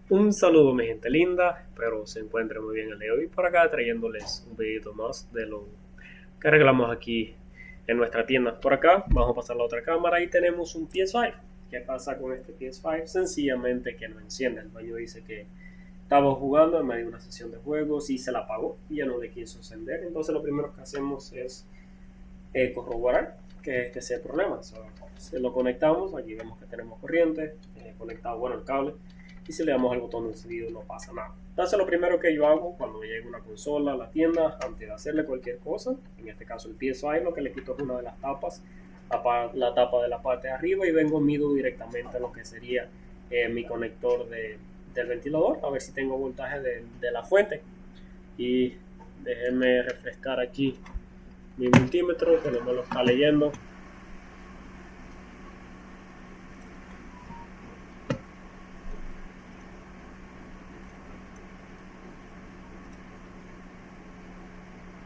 Un saludo mi gente linda, espero se encuentren muy bien el día de hoy por acá trayéndoles un videito más de lo que arreglamos aquí en nuestra tienda. Por acá vamos a pasar a la otra cámara y tenemos un PS5. ¿Qué pasa con este PS5? Sencillamente que no enciende. El dueño dice que estaba jugando en medio de una sesión de juegos y se la apagó y ya no le quiso encender. Entonces lo primero que hacemos es corroborar que este sea el problema. Se lo conectamos, aquí vemos que tenemos corriente, conectado bueno el cable, y si le damos al botón de encendido no pasa nada. Entonces lo primero que yo hago cuando me llega una consola a la tienda, antes de hacerle cualquier cosa, en este caso el PSI, lo que le quito es una de las tapas, la tapa de la parte de arriba, y vengo mido directamente a lo que sería mi conector del ventilador, a ver si tengo voltaje de la fuente. Y déjenme refrescar aquí mi multímetro que no me lo está leyendo.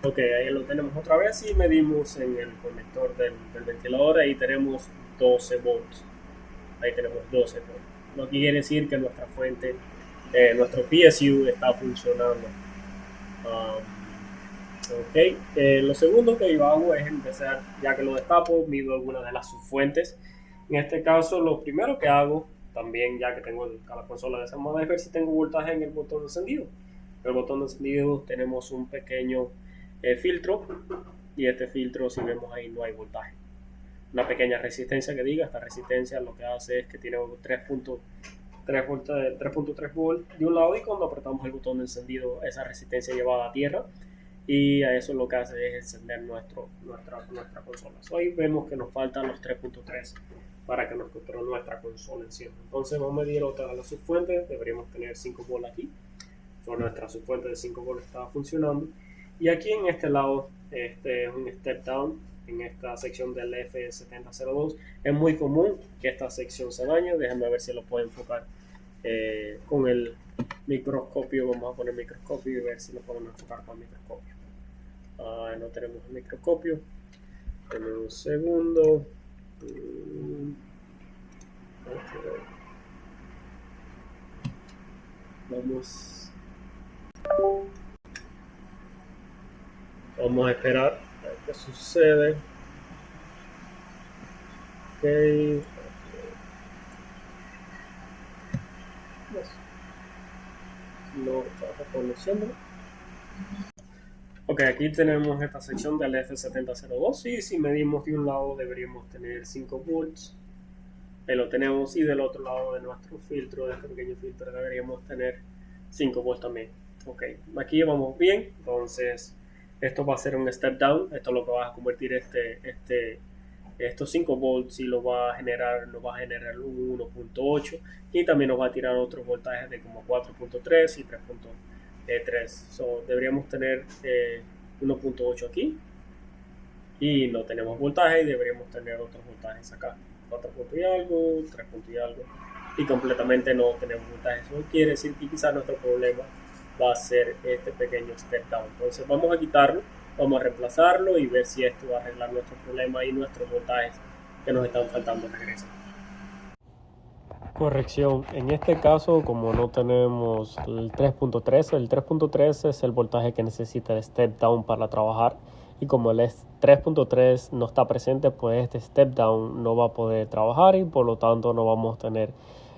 Ok, ahí lo tenemos otra vez y medimos en el conector del ventilador. Ahí tenemos 12 volts. Ahí tenemos 12 volts. Lo que quiere decir que nuestra fuente, nuestro PSU está funcionando. Ok, lo segundo que yo hago es empezar, ya que lo destapo, mido algunas de las subfuentes. En este caso, lo primero que hago, también ya que tengo la consola de esa moda, es ver si tengo voltaje en el botón de encendido. En el botón de encendido tenemos un pequeño filtro, y este filtro, si vemos ahí, no hay voltaje. Una pequeña resistencia que diga, esta resistencia lo que hace es que tiene 3.3 volts de un lado, y cuando apretamos el botón de encendido esa resistencia llevada a tierra, y a eso lo que hace es encender nuestra consola. Hoy vemos que nos faltan los 3.3 para que nuestra consola encienda. Entonces vamos a medir otra de las subfuentes, deberíamos tener 5 volts aquí. Nuestra subfuente de 5 volts estaba funcionando, y aquí en este lado, este es un step down. En esta sección del F7002 es muy común que esta sección se dañe. Déjenme ver si lo puedo enfocar con el microscopio. Vamos a poner microscopio y ver si lo podemos enfocar con el microscopio. No tenemos el microscopio. Denme un segundo. Vamos a esperar a ver qué sucede. Ok. No está reconociendo. Ok, aquí tenemos esta sección del F7002, y si medimos de un lado deberíamos tener 5 volts. Ahí lo tenemos, y del otro lado de nuestro filtro, de este pequeño filtro, deberíamos tener 5 volts también. Ok, aquí vamos bien. Entonces esto va a ser un step down. Esto es lo que va a convertir estos 5 volts, y nos va a generar un 1.8, y también nos va a tirar otros voltajes de como 4.3 y 3.3. Deberíamos tener 1.8 aquí, y no tenemos voltaje, y deberíamos tener otros voltajes acá, 4 puntos y algo, 3 puntos y algo, y completamente no tenemos voltaje. Eso quiere decir que quizás nuestro problema va a ser este pequeño step down. Entonces vamos a quitarlo, vamos a reemplazarlo y ver si esto va a arreglar nuestro problema y nuestros voltajes que nos están faltando regresan. Corrección, en este caso, como no tenemos el 3.3 es el voltaje que necesita el step down para trabajar, y como el 3.3 no está presente, pues este step down no va a poder trabajar, y por lo tanto no vamos a tener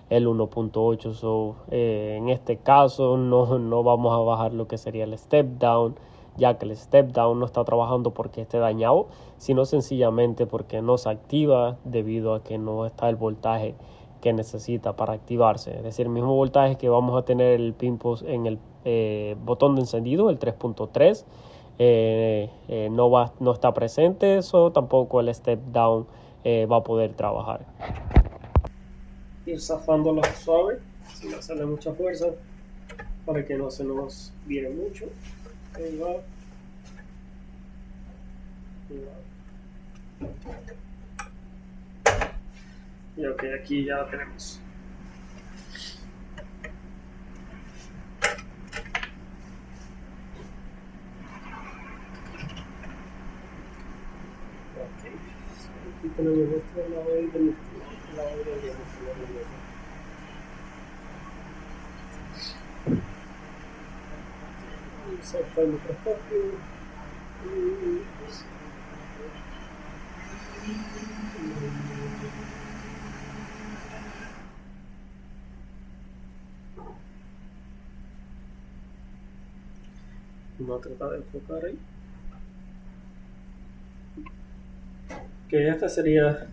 el 1.8. En este caso no vamos a bajar lo que sería el step down, ya que el step down no está trabajando porque esté dañado, sino sencillamente porque no se activa debido a que no está el voltaje que necesita para activarse. Es decir, el mismo voltaje que vamos a tener en el botón de encendido, el 3.3, no está presente. Eso tampoco el step down va a poder trabajar. Ir zafándola suave, sin hacerle mucha fuerza, para que no se nos vire mucho. Ahí va. Ahí va. Y ok, aquí ya tenemos. Ok, aquí tenemos nuestro lado de nuestro lado de Saca el microscopio. Vamos a tratar de enfocar ahí. Que este sería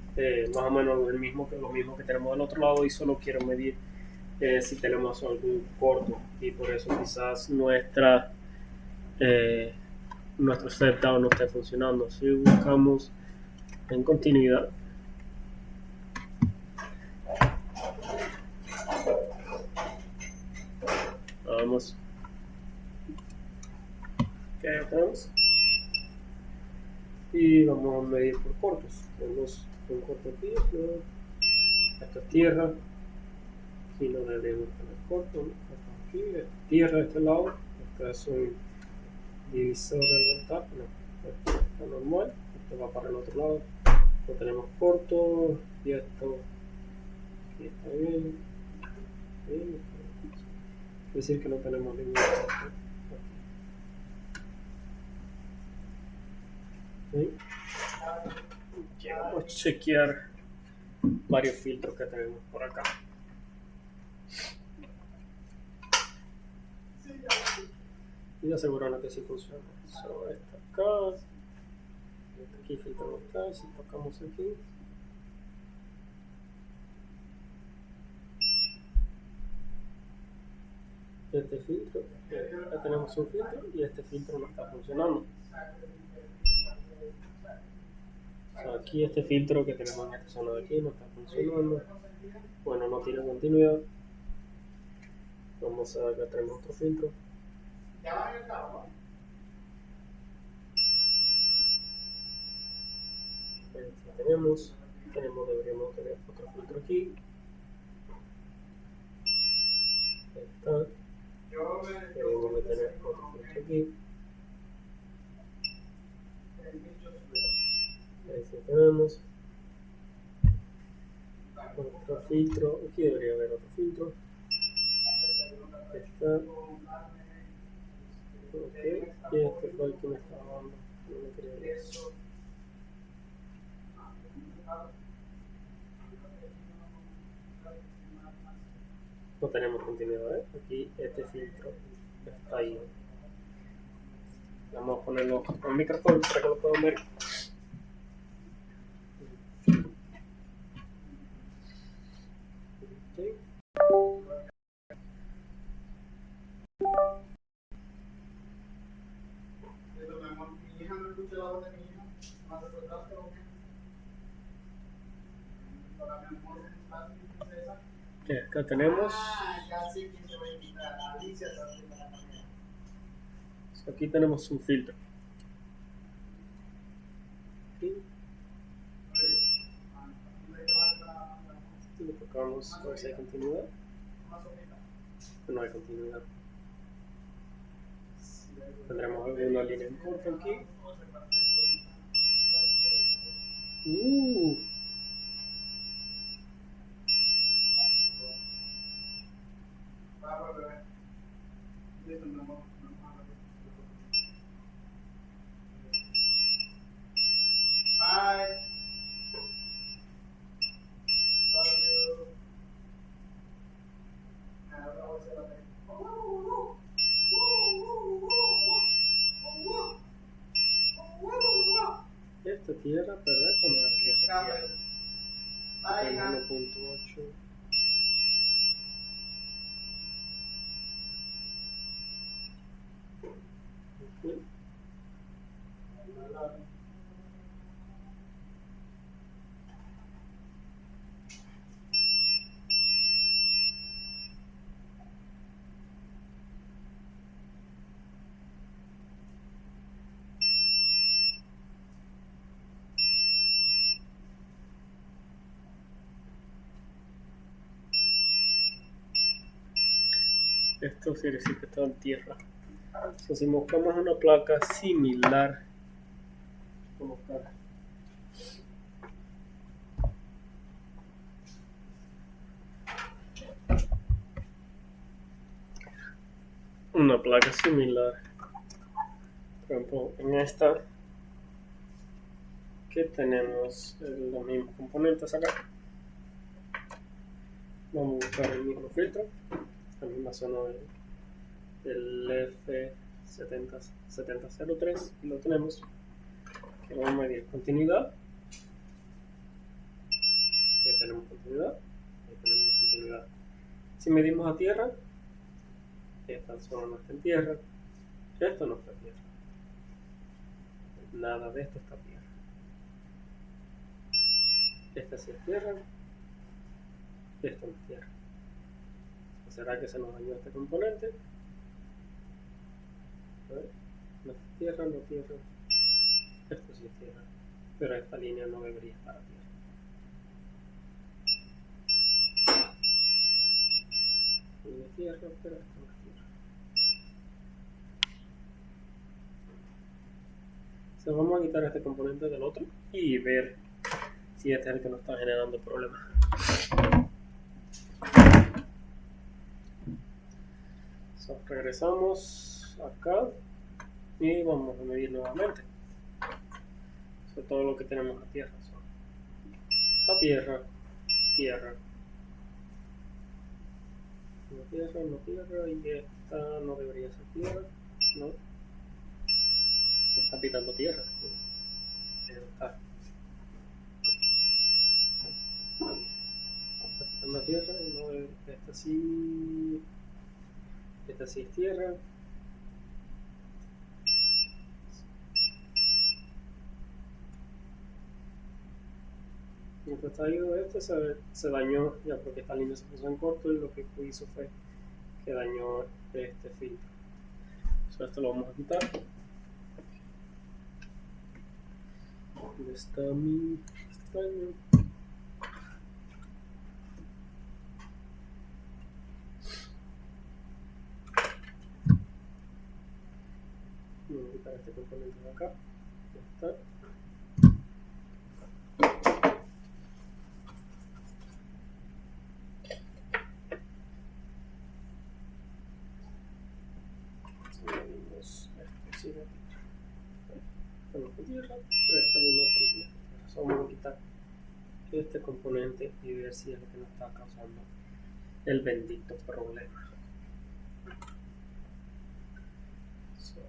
más o menos lo mismo que tenemos del otro lado, y solo quiero medir si tenemos algún corto, y por eso quizás nuestro step down no esté funcionando. Si buscamos en continuidad, vamos, que tenemos, y vamos a medir por cortos. Tenemos un corto aquí, ¿no? Esta es tierra, aquí no debemos tener corto, ¿no? Aquí es tierra de este lado, este es un divisor del voltaje, no, esto está normal, esto va para el otro lado, lo tenemos corto, y esto aquí está bien, quiere decir que no tenemos ningún corto aquí. ¿Sí? Vamos a chequear varios filtros que tenemos por acá. Y asegurarnos que sí funciona. So, esta acá, aquí filtramos acá, si tocamos aquí. Este filtro, ya tenemos un filtro y este filtro no está funcionando. So, aquí este filtro que tenemos en esta zona de aquí no está funcionando. Bueno, no tiene continuidad. Vamos a ver, acá tenemos otro filtro. Tenemos, deberíamos tener otro filtro aquí. Ahí está. Deberíamos tener otro filtro aquí. Ahí sí tenemos otro filtro. Aquí debería haber otro filtro. Ahí está. Ok, y este fue el que me estaba dando. No me quería ver eso. No tenemos continuidad, ¿eh? Aquí este filtro está ahí. Vamos a ponerlo con el micrófono para que lo puedan ver. Okay. Acá tenemos. Aquí tenemos un filtro. Aquí. Le tocamos a ver si hay continuidad. No hay continuidad. Tendremos alguna línea en corto aquí. Esta tierra, pero esta no debería ser tierra. Esta es 1.8. Okay. Esto quiere decir que está en tierra. Entonces, si buscamos una placa similar, como acá. una placa similar. Por ejemplo, en esta que tenemos los mismos componentes acá, vamos a buscar el mismo filtro, la misma zona del F7003 y lo tenemos. Que vamos a medir continuidad. Ahí tenemos continuidad. Ahí tenemos continuidad. Si medimos a tierra, esta zona no está en tierra, esto no está en tierra, nada de esto está en tierra. Esta sí es tierra, esto no es tierra. ¿Será que se nos dañó este componente? A ver, no es tierra, no tierra. Esto sí es tierra, pero esta línea no debería estar a tierra. Y de tierra, pero esto no es tierra. Entonces vamos a quitar este componente del otro y ver si este es el que nos está generando problemas. So, regresamos acá y vamos a medir nuevamente. So, todo lo que tenemos a tierra. So, a tierra, tierra. No tierra, no tierra, y esta no debería ser tierra, no. Está pitando tierra. Está pitando tierra, y no, esta sí es tierra. Mientras está ido se dañó ya porque esta línea se puso en corto y lo que hizo fue que dañó este filtro. So, esto lo vamos a quitar. ¿Dónde está mi pestaña? Voy a quitar este componente de acá. Ya está. Tierra, pero esta línea está en tierra. Vamos a quitar este componente y ver si es lo que nos está causando el bendito problema. So.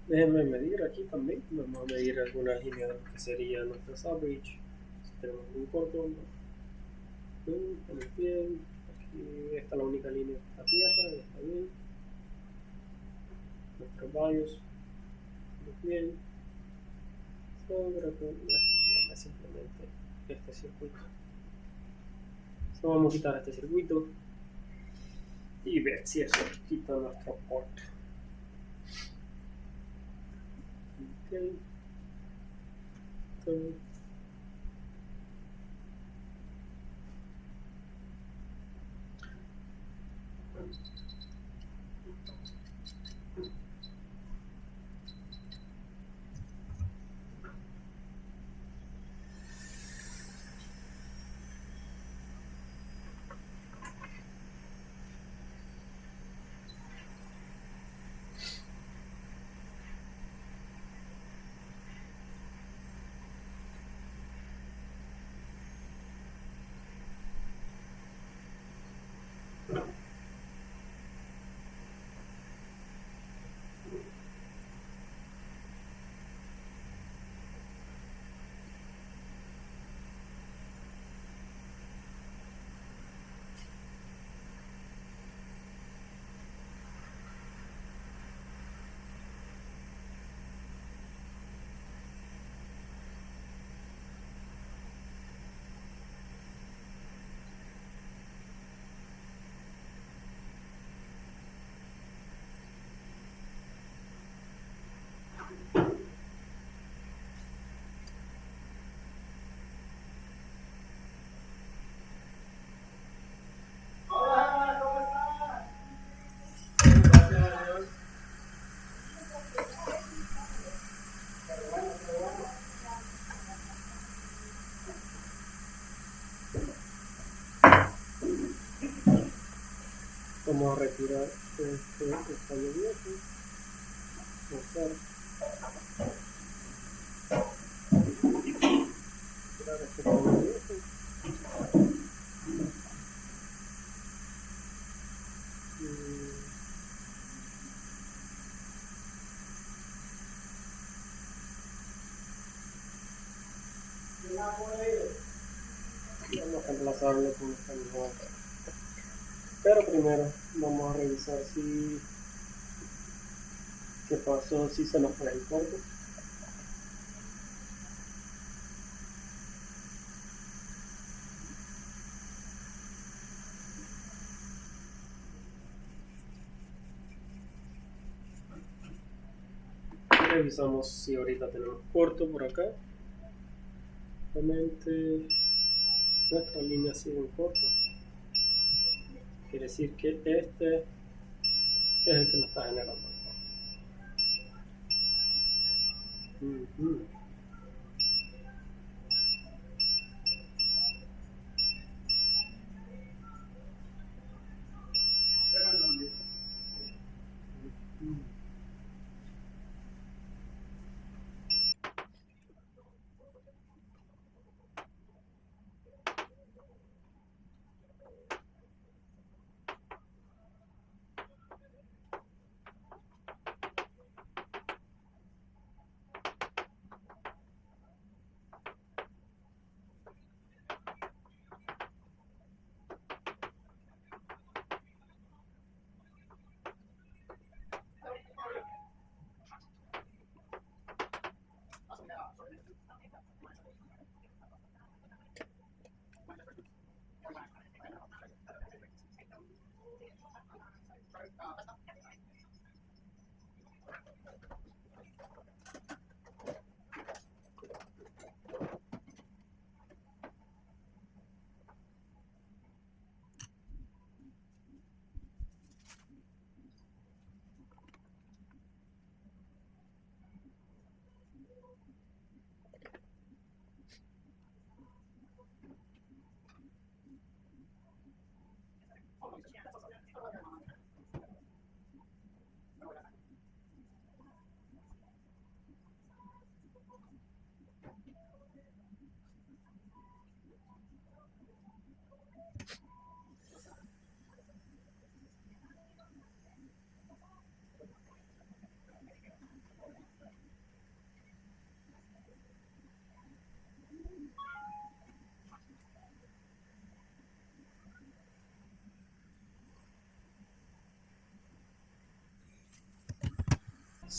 Déjenme medir aquí también. Vamos a medir alguna línea que sería nuestra subbridge. Si tenemos un corto, estamos bien. Aquí está la única línea que está a tierra, está bien. Nuestros BIOS, estamos bien. Sobre simplemente este circuito. So, vamos a quitar este circuito y ver si eso quita nuestro port. Okay. Vamos a retirar este escaño viejo. Retirar este escaño viejo. Vamos a reemplazarlo con esta misma. Pero primero vamos a revisar si qué pasó, si se nos fue el corte. Revisamos si ahorita tenemos corto por acá. Realmente nuestra línea sigue en corto. Quiere decir que este es el que nos está generando el corto.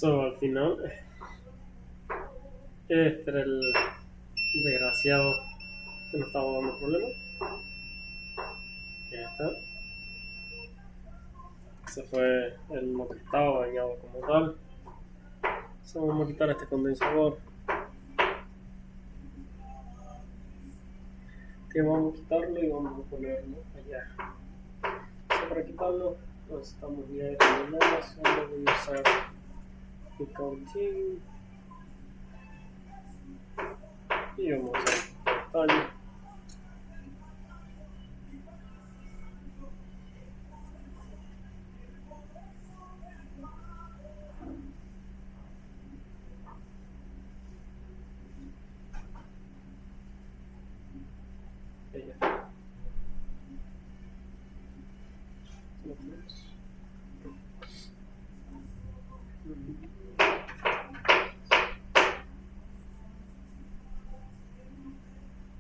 Al final, este era el desgraciado que nos estaba dando problemas. Ya está. Ese fue lo que estaba dañado como tal. Vamos a quitar este condensador. Que vamos a quitarlo y vamos a ponerlo allá. Para quitarlo, estamos ya de problemas. Solo voy a usar mi cautín y vamos a usar el tallo.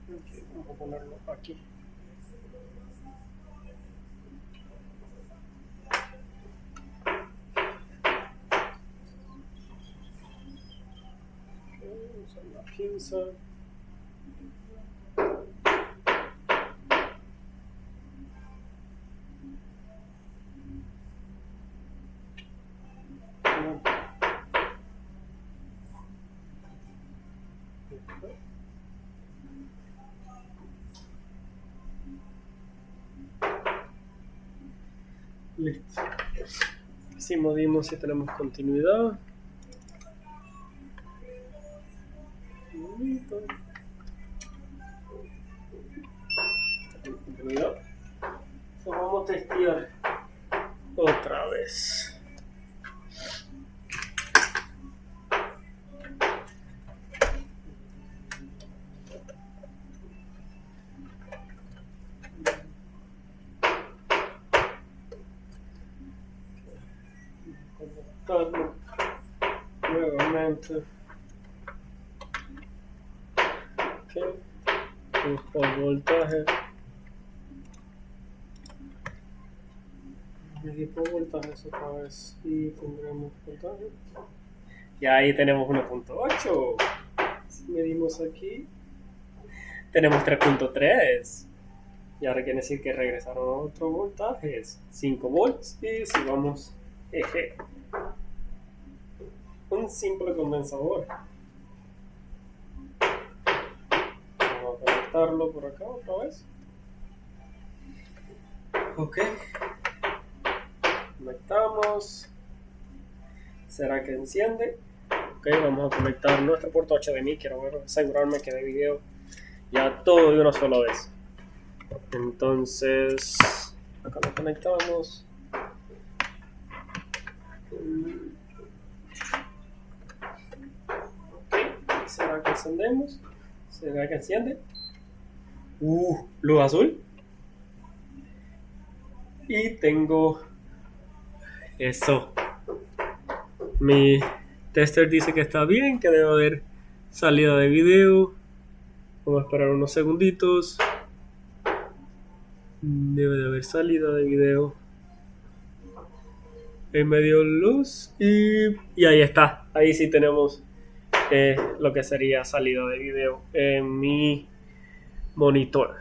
Okay, vamos a ponerlo aquí. Usar la pinza. Listo. Así medimos si tenemos continuidad. Continuidad. Vamos a testear vez. Conectarlo nuevamente. Ok. Busco el voltaje. Equipo voltajes otra vez y tendremos voltaje. Y ahí tenemos 1.8. Si medimos aquí, tenemos 3.3. Y ahora quiere decir que regresaron otros voltajes, 5 volts. Y si vamos eje, un simple condensador. Vamos a conectarlo por acá otra vez. Ok. Conectamos. ¿Será que enciende? Ok, vamos a conectar nuestro puerto HDMI. Quiero asegurarme que de video ya todo de una sola vez. Entonces, acá lo conectamos. Ok, ¿será que encendemos? ¿Será que enciende? Luz azul. Y tengo eso. Mi tester dice que está bien, que debe haber salida de video. Vamos a esperar unos segunditos. Debe de haber salida de video. En medio luz y ahí está. Ahí sí tenemos lo que sería salida de video en mi monitor.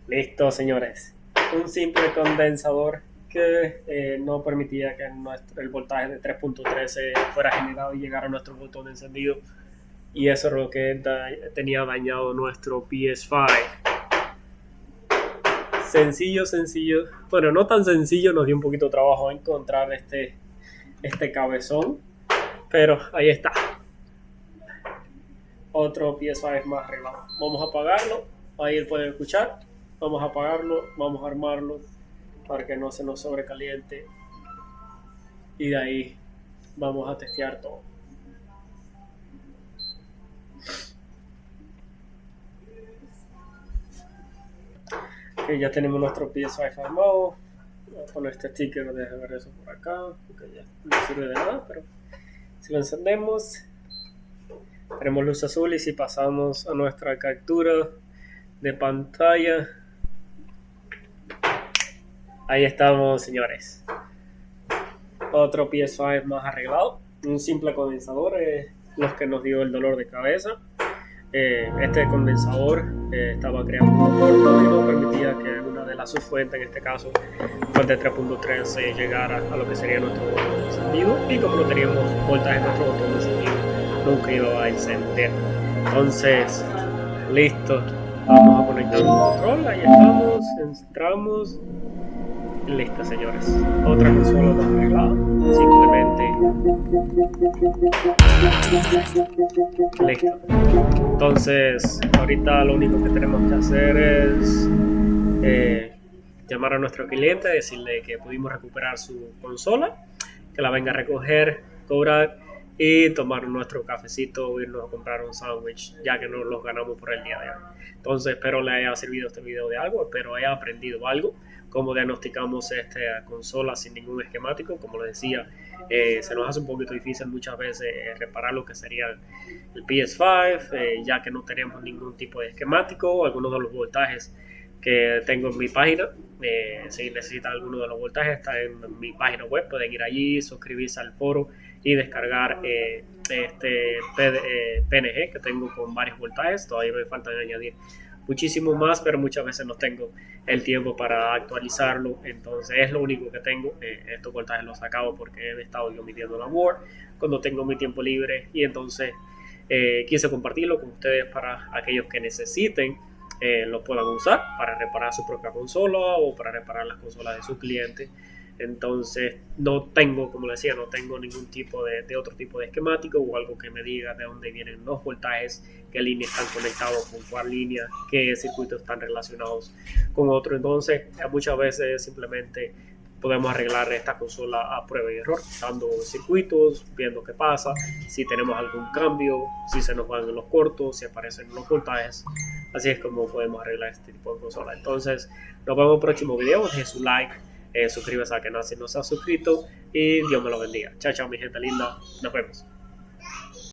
Listo, señores. Un simple condensador que no permitía que el voltaje de 3.13 fuera generado y llegara a nuestro botón de encendido. Y eso es lo que tenía dañado nuestro PS5. Sencillo. Bueno, no tan sencillo, nos dio un poquito de trabajo encontrar este cabezón. Pero ahí está. Otro PS5 más arreglado. Vamos a apagarlo. Ahí pueden escuchar. Vamos a apagarlo. Vamos a armarlo para que no se nos sobrecaliente. Y de ahí vamos a testear todo. Ok, ya tenemos nuestro PS5 armado. Voy a poner este sticker de regreso por acá, porque ya no sirve de nada, pero si lo encendemos, tenemos luz azul y si pasamos a nuestra captura de pantalla, ahí estamos, señores. Otro PS5 más arreglado, un simple condensador, los que nos dio el dolor de cabeza. Este condensador estaba creando un corto y no permitía que una de las subfuentes, en este caso fuente 3.13, llegara a lo que sería nuestro botón de encendido, y como no teníamos voltaje en nuestro botón de encendido, nunca iba a encender. Entonces, listo, vamos a conectar un control, ahí estamos, entramos. Listo, señores. Otra consola más arreglada. Simplemente. Listo. Entonces, ahorita lo único que tenemos que hacer es llamar a nuestro cliente, decirle que pudimos recuperar su consola, que la venga a recoger, cobrar y tomar nuestro cafecito o irnos a comprar un sándwich, ya que no los ganamos por el día de hoy. Entonces, espero le haya servido este video de algo, espero haya aprendido algo. Cómo diagnosticamos esta consola sin ningún esquemático. Como les decía, se nos hace un poquito difícil muchas veces reparar lo que sería el PS5, ya que no tenemos ningún tipo de esquemático. Algunos de los voltajes que tengo en mi página, si necesitan alguno de los voltajes, está en mi página web. Pueden ir allí, suscribirse al foro y descargar este PNG que tengo con varios voltajes. Todavía me faltan añadir muchísimo más, pero muchas veces no tengo el tiempo para actualizarlo, entonces es lo único que tengo. Estos voltajes los acabo porque he estado yo midiendo la Word cuando tengo mi tiempo libre, y entonces quise compartirlo con ustedes para aquellos que necesiten lo puedan usar para reparar su propia consola o para reparar las consolas de sus clientes. Entonces no tengo, como les decía, no tengo ningún tipo de otro tipo de esquemático o algo que me diga de dónde vienen los voltajes, qué líneas están conectados con cuál línea, qué circuitos están relacionados con otro. Entonces muchas veces simplemente podemos arreglar esta consola a prueba y error, dando circuitos, viendo qué pasa, si tenemos algún cambio, si se nos van los cortos, si aparecen los voltajes. Así es como podemos arreglar este tipo de consola. Entonces, nos vemos en el próximo video. Deje su like, suscríbase al canal si no se ha suscrito y Dios me lo bendiga. Chao, chao, mi gente linda. Nos vemos.